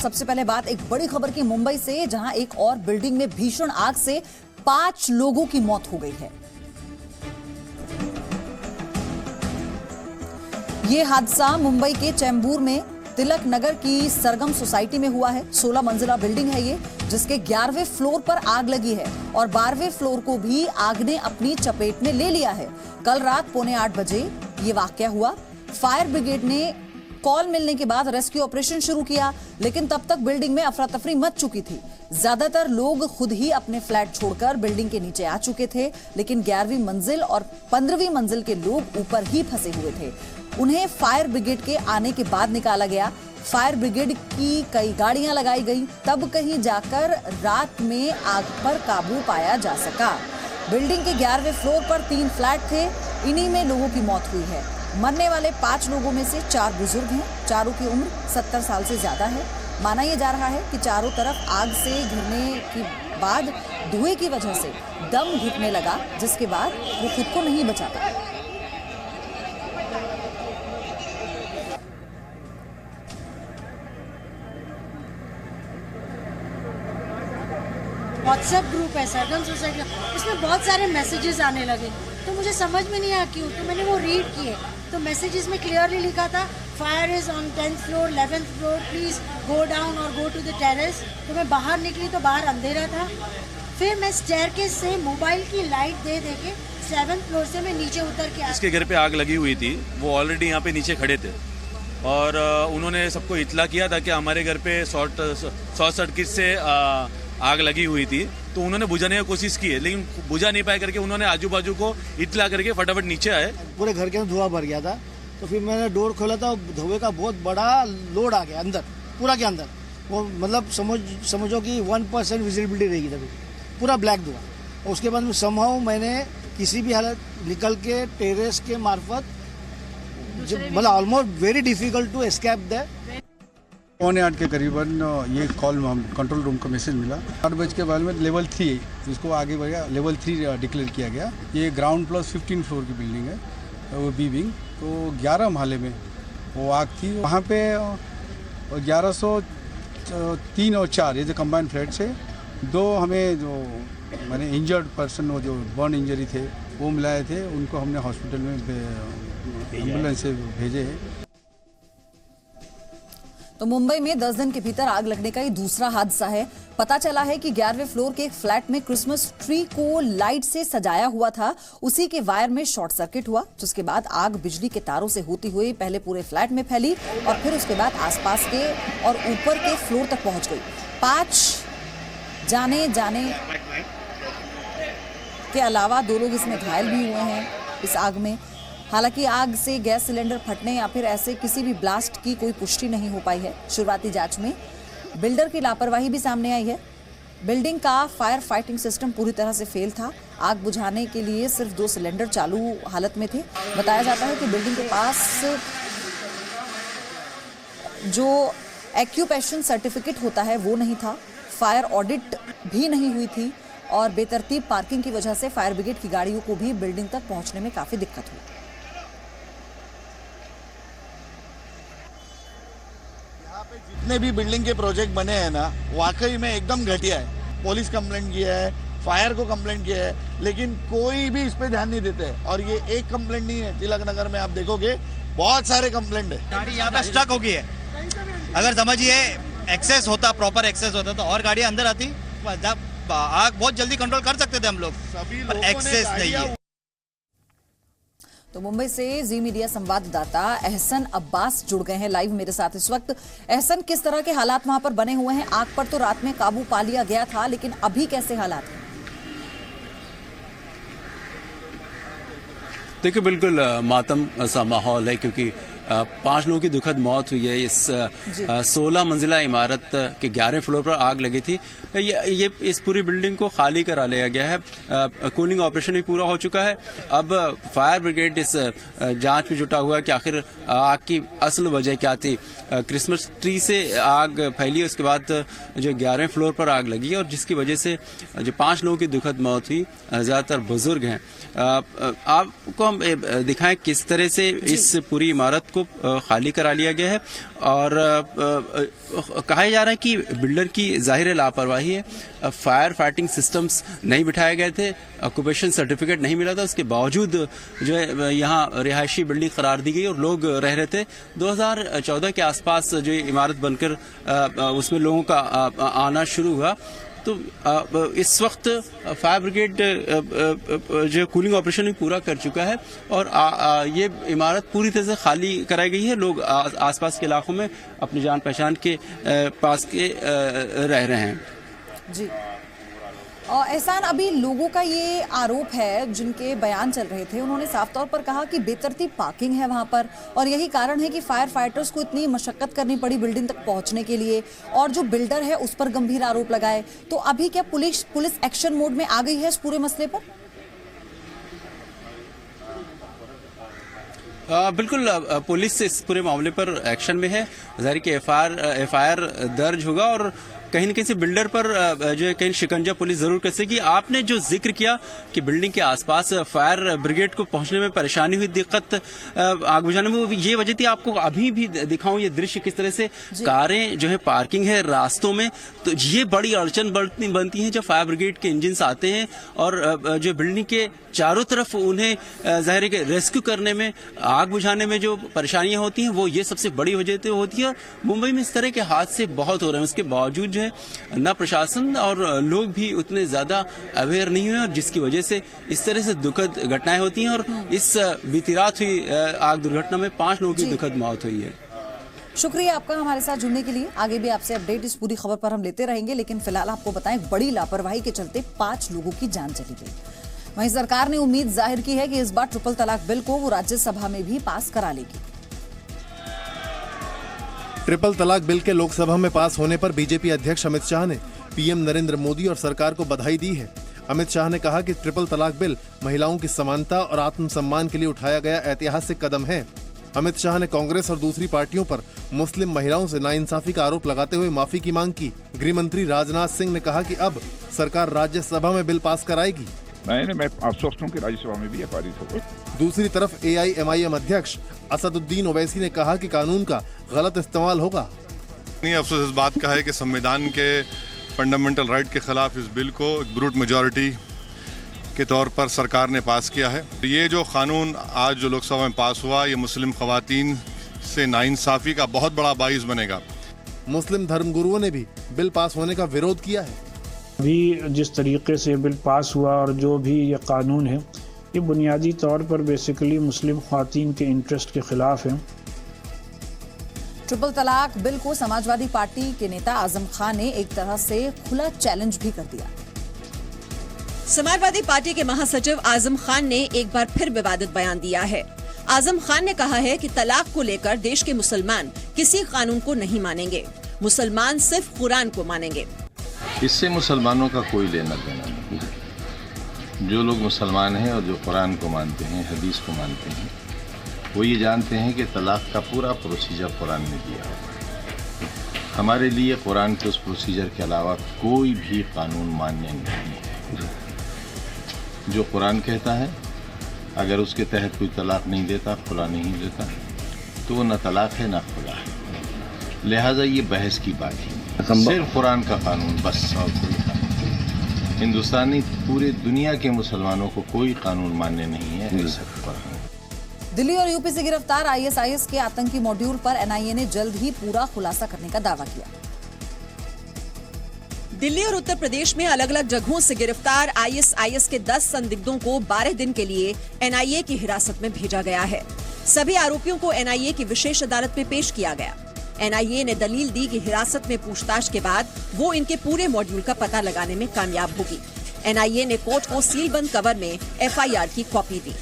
सबसे पहले बात एक बड़ी खबर की मुंबई से, जहां एक और बिल्डिंग में भीषण आग से 5 लोगों की मौत हो गई है। ये हादसा मुंबई के चेंबूर में तिलक नगर की सरगम सोसाइटी में हुआ है। 16 मंजिला बिल्डिंग है ये, जिसके 11वें फ्लोर पर आग लगी है और 12वें फ्लोर को भी आग ने अपनी चपेट में ले लिया है। कल रात 7:45 बजे ये वाकया हुआ। फायर ब्रिगेड ने कॉल मिलने के बाद रेस्क्यू ऑपरेशन शुरू किया, लेकिन तब तक बिल्डिंग में अफरा तफरी मच चुकी थी। ज्यादातर लोग खुद ही अपने फ्लैट छोड़कर बिल्डिंग के नीचे आ चुके थे, लेकिन 11वीं मंजिल और 15वीं मंजिल के लोग ऊपर ही फंसे हुए थे। उन्हें फायर ब्रिगेड के आने के बाद निकाला गया। फायर ब्रिगेड की कई गाड़ियां लगाई गई, तब कहीं जाकर रात में आग पर काबू पाया जा सका। बिल्डिंग के 11वें फ्लोर पर 3 फ्लैट थे, इन्हीं में लोगों की मौत हुई है। मरने वाले 5 लोगों में से 4 बुजुर्ग हैं। चारों की उम्र 70 साल से ज्यादा है। माना यह जा रहा है कि चारों तरफ आग से घिरने के बाद धुएं की वजह से दम घुटने लगा, जिसके बाद वो खुद को नहीं बचा पाया। व्हाट्सएप ग्रुप है सरगम सोसाइटी, उसमें बहुत सारे मैसेजेस आने लगे, तो मुझे समझ में नहीं आया क्यों, तो मैंने वो रीड किए। तो मैसेजेस में क्लियरली लिखा था fire is on 10th floor 11th floor, please go down और गो टू द टेरेस। तो मैं बाहर निकली तो बाहर अंधेरा था। फिर मैं स्टेयरकेस से मोबाइल की लाइट दे के 7th फ्लोर से मैं नीचे उतर के जिसके घर पे आग लगी हुई थी वो ऑलरेडी यहाँ पे नीचे खड़े थे और उन्होंने सबको इतला किया था कि हमारे घर पे शॉर्ट सर्किट से आग लगी हुई थी। तो उन्होंने बुझाने की कोशिश की है, लेकिन बुझा नहीं पाए करके उन्होंने आजू बाजू को इतला करके फटाफट नीचे आए। पूरे घर के अंदर धुआं भर गया था, तो फिर मैंने डोर खोला था, धुएं का बहुत बड़ा लोड आ गया अंदर, पूरा के अंदर। वो मतलब समझो कि 1% विजिबिलिटी रहेगी तभी, पूरा ब्लैक धुआं। उसके बाद समहाउ मैंने किसी भी हालत निकल के टेरेस के मार्फत, मतलब almost very difficult to escape that. 7:45 के करीबन ये कॉल कंट्रोल रूम का मैसेज मिला। 8 बजे के बाद में लेवल 3 जिसको आगे बढ़ लेवल 3 डिक्लेयर किया गया। ये ग्राउंड प्लस 15 फ्लोर की बिल्डिंग है, वो बी विंग। तो 11 माले में वो आग थी। वहाँ पे 1103 और 4 ये जो कंबाइंड फ्लैट से 2 हमें जो मैंने इंजर्ड पर्सन, वो जो बर्न इंजरी थे वो मिलाए थे, उनको हमने हॉस्पिटल में एम्बुलेंस से भेजे हैं। तो मुंबई में 10 दिन के भीतर आग लगने का ये दूसरा हादसा है। पता चला है कि 11वें फ्लोर के एक फ्लैट में क्रिसमस ट्री को लाइट से सजाया हुआ था, उसी के वायर में शॉर्ट सर्किट हुआ, जिसके बाद आग बिजली के तारों से होती हुई पहले पूरे फ्लैट में फैली और फिर उसके बाद आसपास के और ऊपर के फ्लोर तक पहुंच गई। 5 जाने के अलावा 2 लोग इसमें घायल भी हुए हैं इस आग में। हालांकि आग से गैस सिलेंडर फटने या फिर ऐसे किसी भी ब्लास्ट की कोई पुष्टि नहीं हो पाई है। शुरुआती जांच में बिल्डर की लापरवाही भी सामने आई है। बिल्डिंग का फायर फाइटिंग सिस्टम पूरी तरह से फेल था। आग बुझाने के लिए सिर्फ 2 सिलेंडर चालू हालत में थे। बताया जाता है कि बिल्डिंग के पास जो एक्यूपेशन सर्टिफिकेट होता है वो नहीं था, फायर ऑडिट भी नहीं हुई थी और बेतरतीब पार्किंग की वजह से फायर ब्रिगेड की गाड़ियों को भी बिल्डिंग तक पहुंचने में काफी दिक्कत हुई। जितने भी बिल्डिंग के प्रोजेक्ट बने हैं ना, वाकई में एकदम घटिया है। पुलिस कंप्लेंट किया है, फायर को कंप्लेंट किया है, लेकिन कोई भी इस पे ध्यान नहीं देते। और ये एक कंप्लेंट नहीं है, तिलक नगर में आप देखोगे बहुत सारे कंप्लेंट है। गाड़ी यहाँ पे स्टक हो गई है। अगर समझिए एक्सेस होता, प्रॉपर एक्सेस होता तो और गाड़ियां अंदर आती, आग बहुत जल्दी कंट्रोल कर सकते थे हम लोग, पर एक्सेस नहीं है। तो मुंबई से जी मीडिया संवाददाता एहसन अब्बास जुड़ गए हैं लाइव मेरे साथ इस वक्त। एहसन, किस तरह के हालात वहां पर बने हुए हैं? आग पर तो रात में काबू पा लिया गया था, लेकिन अभी कैसे हालात हैं? देखिए, बिल्कुल मातम सा माहौल है, क्योंकि 5 लोगों की दुखद मौत हुई है। इस 16 मंजिला इमारत के 11वें फ्लोर पर आग लगी थी। ये इस पूरी बिल्डिंग को खाली करा लिया गया है। कूलिंग ऑपरेशन भी पूरा हो चुका है। अब फायर ब्रिगेड इस जांच में जुटा हुआ है कि आखिर आग की असल वजह क्या थी। क्रिसमस ट्री से आग फैली, उसके बाद जो 11वें फ्लोर पर आग लगी और जिसकी वजह से जो 5 लोगों की दुखद मौत हुई, ज्यादातर बुजुर्ग हैं। आपको हम दिखाएं किस तरह से इस पूरी इमारत को खाली करा लिया गया है। और कहा जा रहा है कि बिल्डर की जाहिर लापरवाही है। फायर फाइटिंग सिस्टम्स नहीं बिठाए गए थे, ऑक्यूपेशन सर्टिफिकेट नहीं मिला था, उसके बावजूद जो है यहाँ रिहायशी बिल्डिंग करार दी गई और लोग रह रहे थे। 2014 के आसपास जो इमारत बनकर उसमें लोगों का आना शुरू हुआ, तो इस वक्त फायर ब्रिगेड जो कूलिंग ऑपरेशन भी पूरा कर चुका है और ये इमारत पूरी तरह से खाली कराई गई है। लोग आसपास के इलाकों में अपनी जान पहचान के पास के रह रहे हैं। जी और एहसान, अभी लोगों का ये आरोप है, जिनके बयान चल रहे थे, उन्होंने साफ तौर पर कहा कि बेतरतीब पार्किंग है वहां पर और यही कारण है कि फायर फाइटर्स को इतनी मशक्कत करनी पड़ी बिल्डिंग तक पहुंचने के लिए, और जो बिल्डर है उस पर गंभीर आरोप लगाए। तो अभी क्या पुलिस एक्शन मोड में आ गई है इस पूरे मसले पर? बिल्कुल, पुलिस इस पूरे मामले पर एक्शन में है। जाहिर कि एफआईआर दर्ज होगा और कहीं न कहीं से बिल्डर पर जो है कहीं शिकंजा पुलिस जरूर कर सकेगी। आपने जो जिक्र किया कि बिल्डिंग के आसपास फायर ब्रिगेड को पहुंचने में परेशानी हुई, दिक्कत आग बुझाने में, ये वजह थी। आपको अभी भी दिखाऊं ये दृश्य किस तरह से कारें जो है पार्किंग है रास्तों में, तो ये बड़ी अड़चन बनती है जब फायर ब्रिगेड के इंजिन आते हैं और जो बिल्डिंग के चारों तरफ उन्हें जाहिर है कि रेस्क्यू करने में, आग बुझाने में जो परेशानियां होती हैं, वो ये सबसे बड़ी वजह होती है। मुंबई में इस तरह के हादसे बहुत हो रहे हैं, उसके बावजूद जो है न प्रशासन और लोग भी उतने ज्यादा अवेयर नहीं हुए और जिसकी वजह से इस तरह से दुखद घटनाएं होती हैं। और इस बीती रात हुई आग दुर्घटना में 5 लोगों की दुखद मौत हुई है। शुक्रिया आपका हमारे साथ जुड़ने के लिए। आगे भी आपसे अपडेट इस पूरी खबर पर हम लेते रहेंगे, लेकिन फिलहाल आपको बताएं, बड़ी लापरवाही के चलते 5 लोगों की जान चली गई। वहीं सरकार ने उम्मीद जाहिर की है कि इस बार ट्रिपल तलाक बिल को वो राज्यसभा में भी पास करा लेगी। ट्रिपल तलाक बिल के लोकसभा में पास होने पर बीजेपी अध्यक्ष अमित शाह ने पीएम नरेंद्र मोदी और सरकार को बधाई दी है। अमित शाह ने कहा कि ट्रिपल तलाक बिल महिलाओं की समानता और आत्मसम्मान के लिए उठाया गया ऐतिहासिक कदम है। अमित शाह ने कांग्रेस और दूसरी पार्टियों पर मुस्लिम महिलाओं से नाइंसाफी का आरोप लगाते हुए माफी की मांग की। गृह मंत्री राजनाथ सिंह ने कहा कि अब सरकार राज्यसभा में बिल पास कराएगी। मैं आश्वस्त हूं कि राज्यसभा में भी यह पारित होगा। दूसरी तरफ AIMIM अध्यक्ष असदुद्दीन ओवैसी ने कहा कि कानून का गलत इस्तेमाल होगा। अफसोस इस बात का है कि संविधान के फंडामेंटल राइट के खिलाफ इस बिल को ब्रूट मेजॉरिटी के तौर पर सरकार ने पास किया है। ये जो कानून आज जो लोकसभा में पास हुआ, ये मुस्लिम खवातीन से नाइंसाफी का बहुत बड़ा बाइस बनेगा। मुस्लिम धर्मगुरुओं ने भी बिल पास होने का विरोध किया है। अभी जिस तरीके से बिल पास हुआ और जो भी ये कानून है, ये बुनियादी तौर पर बेसिकली मुस्लिम ख्वातीन के इंटरेस्ट के खिलाफ है। ट्रिपल तलाक बिल को समाजवादी पार्टी के नेता आजम खान ने एक तरह से खुला चैलेंज भी कर दिया। समाजवादी पार्टी के महासचिव आजम खान ने एक बार फिर विवादित बयान दिया है। आजम खान ने कहा है कि तलाक को लेकर देश के मुसलमान किसी कानून को नहीं मानेंगे, मुसलमान सिर्फ कुरान को मानेंगे। इससे मुसलमानों का कोई लेना देना नहीं है। जो लोग मुसलमान हैं और जो कुरान को मानते हैं, हदीस को मानते हैं, वो ये जानते हैं कि तलाक का पूरा प्रोसीजर कुरान ने दिया है। हमारे लिए कुरान के उस प्रोसीजर के अलावा कोई भी कानून मान्य नहीं है। जो कुरान कहता है, अगर उसके तहत कोई तलाक नहीं देता, खुला नहीं देता, तो वो न तलाक है न खुला है। लिहाजा ये बहस की बात ही नहीं, सिर्फ कुरान का कानून बस, और कोई कानून। हिंदुस्तानी पूरे दुनिया के मुसलमानों को कोई कानून मान्य नहीं है, ऐसा कुरान। दिल्ली और यूपी से गिरफ्तार ISIS के आतंकी मॉड्यूल पर NIA ने जल्द ही पूरा खुलासा करने का दावा किया। दिल्ली और उत्तर प्रदेश में अलग अलग जगहों से गिरफ्तार ISIS के 10 संदिग्धों को 12 दिन के लिए NIA की हिरासत में भेजा गया है। सभी आरोपियों को NIA की विशेष अदालत में पेश किया गया। NIA ने दलील दी कि हिरासत में पूछताछ के बाद वो इनके पूरे मॉड्यूल का पता लगाने में कामयाब होगी। NIA ने कोर्ट को सीलबंद कवर में FIR की कॉपी दी।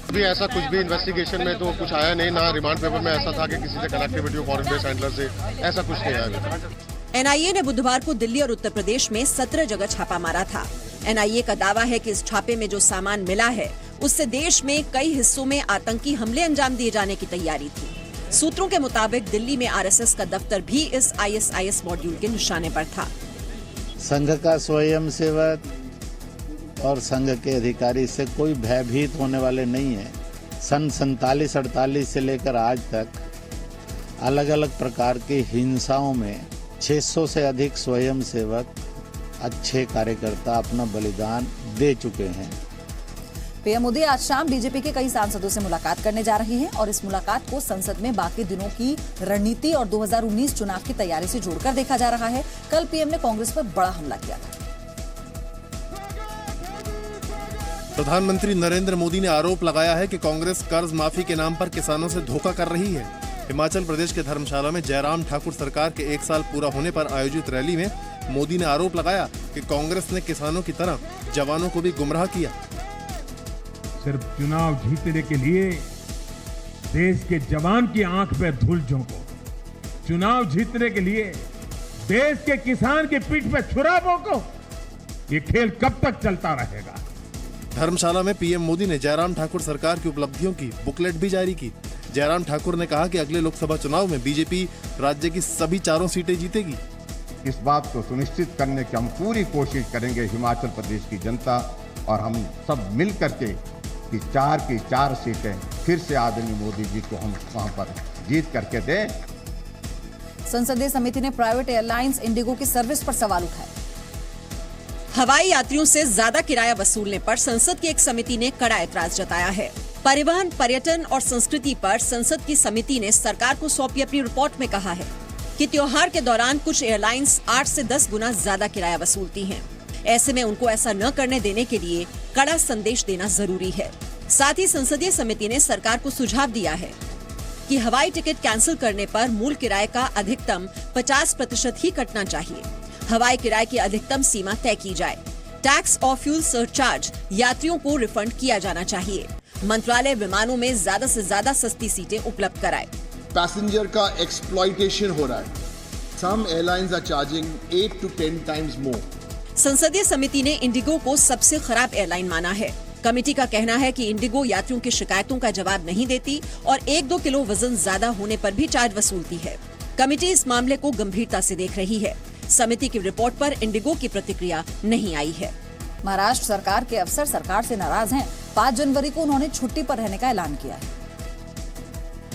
अभी ऐसा कुछ भी इन्वेस्टिगेशन में तो कुछ आया नहीं, ना रिमांड पेपर में ऐसा था कि किसी से कनेक्टिविटी हो फॉरेन बेस्ड हैंडलर से, ऐसा कुछ नहीं आया। NIA ने बुधवार को दिल्ली और उत्तर प्रदेश में 17 जगह छापा मारा था। NIA का दावा है कि इस छापे में जो सामान मिला है, उससे देश में कई हिस्सों में आतंकी हमले अंजाम दिए जाने की तैयारी थी। सूत्रों के मुताबिक दिल्ली में RSS का दफ्तर भी इस ISIS मॉड्यूल के निशाने पर था। संघ का स्वयं सेवक और संघ के अधिकारी इससे कोई भयभीत होने वाले नहीं है। सन 47-48 से लेकर आज तक अलग अलग प्रकार की हिंसाओं में 600 से अधिक स्वयंसेवक, अच्छे कार्यकर्ता अपना बलिदान दे चुके हैं। पीएम मोदी आज शाम बीजेपी के कई सांसदों से मुलाकात करने जा रहे हैं और इस मुलाकात को संसद में बाकी दिनों की रणनीति और 2019 चुनाव की तैयारी से जोड़कर देखा जा रहा है। कल पीएम ने कांग्रेस पर बड़ा हमला किया था। प्रधानमंत्री नरेंद्र मोदी ने आरोप लगाया है कि कांग्रेस कर्ज माफी के नाम पर किसानों से धोखा कर रही है। हिमाचल प्रदेश के धर्मशाला में जयराम ठाकुर सरकार के 1 साल पूरा होने पर आयोजित रैली में मोदी ने आरोप लगाया कि कांग्रेस ने किसानों की तरह जवानों को भी गुमराह किया। सिर्फ चुनाव जीतने के लिए देश के जवान की आंख पे धूल झोंको, चुनाव जीतने के लिए देश के किसान की पीठ पे छुरा भोंको, ये खेल कब तक चलता रहेगा। धर्मशाला में पीएम मोदी ने जयराम ठाकुर सरकार की उपलब्धियों की बुकलेट भी जारी की। जयराम ठाकुर ने कहा कि अगले लोकसभा चुनाव में बीजेपी राज्य की सभी 4 सीटें जीतेगी। इस बात को सुनिश्चित करने की हम पूरी कोशिश करेंगे, हिमाचल प्रदेश की जनता और हम सब मिल करके कि 4 की 4 सीटें फिर से आदरणीय मोदी जी को हम वहां पर जीत करके दें। संसदीय समिति ने प्राइवेट एयरलाइंस इंडिगो की सर्विस पर सवाल उठाए। हवाई यात्रियों से ज्यादा किराया वसूलने पर संसद की एक समिति ने कड़ा ऐतराज जताया है। परिवहन, पर्यटन और संस्कृति पर संसद की समिति ने सरकार को सौंपी अपनी रिपोर्ट में कहा है कि त्योहार के दौरान कुछ एयरलाइंस 8 से 10 गुना ज्यादा किराया वसूलती हैं। ऐसे में उनको ऐसा न करने देने के लिए कड़ा संदेश देना जरूरी है। साथ ही संसदीय समिति ने सरकार को सुझाव दिया है कि हवाई टिकट कैंसिल करने पर मूल किराए का अधिकतम 50% ही कटना चाहिए। हवाई किराए की अधिकतम सीमा तय की जाए। टैक्स और फ्यूल सरचार्ज यात्रियों को रिफंड किया जाना चाहिए। मंत्रालय विमानों में ज्यादा से ज्यादा सस्ती सीटें उपलब्ध कराए। पैसेंजर का एक्सप्लॉइटेशन हो रहा है। Some airlines are charging 8 to 10 times more. संसदीय समिति ने इंडिगो को सबसे खराब एयरलाइन माना है। कमेटी का कहना है कि इंडिगो यात्रियों की शिकायतों का जवाब नहीं देती और 1-2 किलो वजन ज्यादा होने पर भी चार्ज वसूलती है। कमेटी इस मामले को गंभीरता से देख रही है। समिति की रिपोर्ट पर इंडिगो की प्रतिक्रिया नहीं आई है। महाराष्ट्र सरकार के अफसर सरकार से नाराज हैं। 5 जनवरी को उन्होंने छुट्टी पर रहने का ऐलान किया है।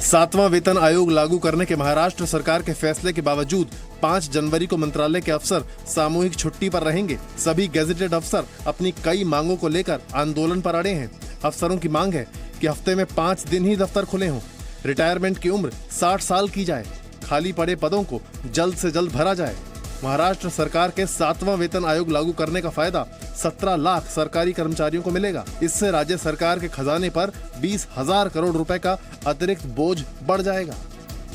7वां वेतन आयोग लागू करने के महाराष्ट्र सरकार के फैसले के बावजूद 5 जनवरी को मंत्रालय के अफसर सामूहिक छुट्टी पर रहेंगे। सभी गेजेटेड अफसर अपनी कई मांगों को लेकर आंदोलन पर अड़े हैं। अफसरों की मांग है कि हफ्ते में 5 दिन ही दफ्तर खुले हों, रिटायरमेंट की उम्र 60 साल की जाए, खाली पड़े पदों को जल्द से जल्द भरा जाए। महाराष्ट्र सरकार के 7वां वेतन आयोग लागू करने का फायदा 17 लाख सरकारी कर्मचारियों को मिलेगा। इससे राज्य सरकार के खजाने पर 20,000 करोड़ रुपए का अतिरिक्त बोझ बढ़ जाएगा।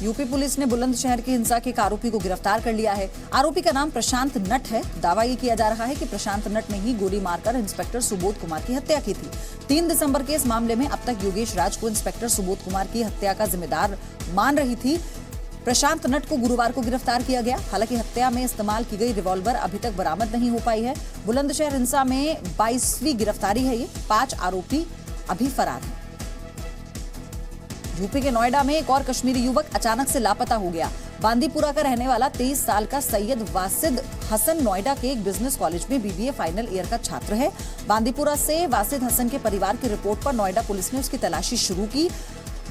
यूपी पुलिस ने बुलंदशहर की हिंसा के एक आरोपी को गिरफ्तार कर लिया है। आरोपी का नाम प्रशांत नट है। दावा ये किया जा रहा है कि प्रशांत नट ने ही गोली मारकर इंस्पेक्टर सुबोध कुमार की हत्या की थी। 3 दिसंबर के इस मामले में अब तक योगेश राज को इंस्पेक्टर सुबोध कुमार की हत्या का जिम्मेदार मान रही थी। प्रशांत नट को गुरुवार को गिरफ्तार किया गया। हालांकि हत्या में इस्तेमाल की गई रिवॉल्वर अभी तक बरामद नहीं हो पाई है। बुलंदशहर हिंसा में 22वीं गिरफ्तारी है ये। 5 आरोपी अभी फरार हैं। यूपी के नोएडा में एक और कश्मीरी युवक अचानक से लापता हो गया। बांदीपुरा का रहने वाला 23 साल का सैयद वासिद हसन नोएडा के एक बिजनेस कॉलेज में बीबीए फाइनल ईयर का छात्र है। बांदीपुरा से वासिद हसन के परिवार की रिपोर्ट पर नोएडा पुलिस ने उसकी तलाशी शुरू की।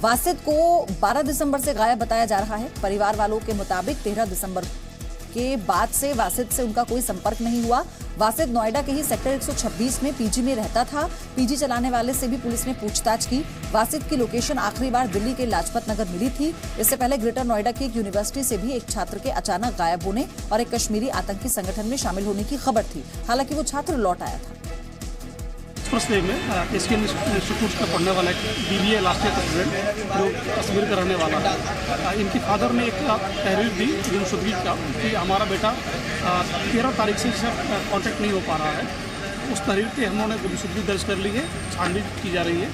वासिद को 12 दिसंबर से गायब बताया जा रहा है। परिवार वालों के मुताबिक 13 दिसंबर के बाद से वासिद से उनका कोई संपर्क नहीं हुआ। वासिद नोएडा के ही सेक्टर 126 में पीजी में रहता था। पीजी चलाने वाले से भी पुलिस ने पूछताछ की। वासिद की लोकेशन आखिरी बार दिल्ली के लाजपत नगर मिली थी। इससे पहले ग्रेटर नोएडा की एक यूनिवर्सिटी से भी एक छात्र के अचानक गायब होने और एक कश्मीरी आतंकी संगठन में शामिल होने की खबर थी। हालांकि वो छात्र लौट आया था। में एसकेएम इंस्टीट्यूट का पढ़ने वाला एक बीबीए लास्ट ईयर का स्टूडेंट जो कश्मीर का रहने वाला है। इनकी फादर ने एक तहरीर दी गुमशुदगी का कि हमारा बेटा 13 तारीख से कॉन्टैक्ट नहीं हो पा रहा है। उस तहरीर पे हम लोगों ने गुमशुदगी दर्ज कर ली है। छानबीन की जा रही है।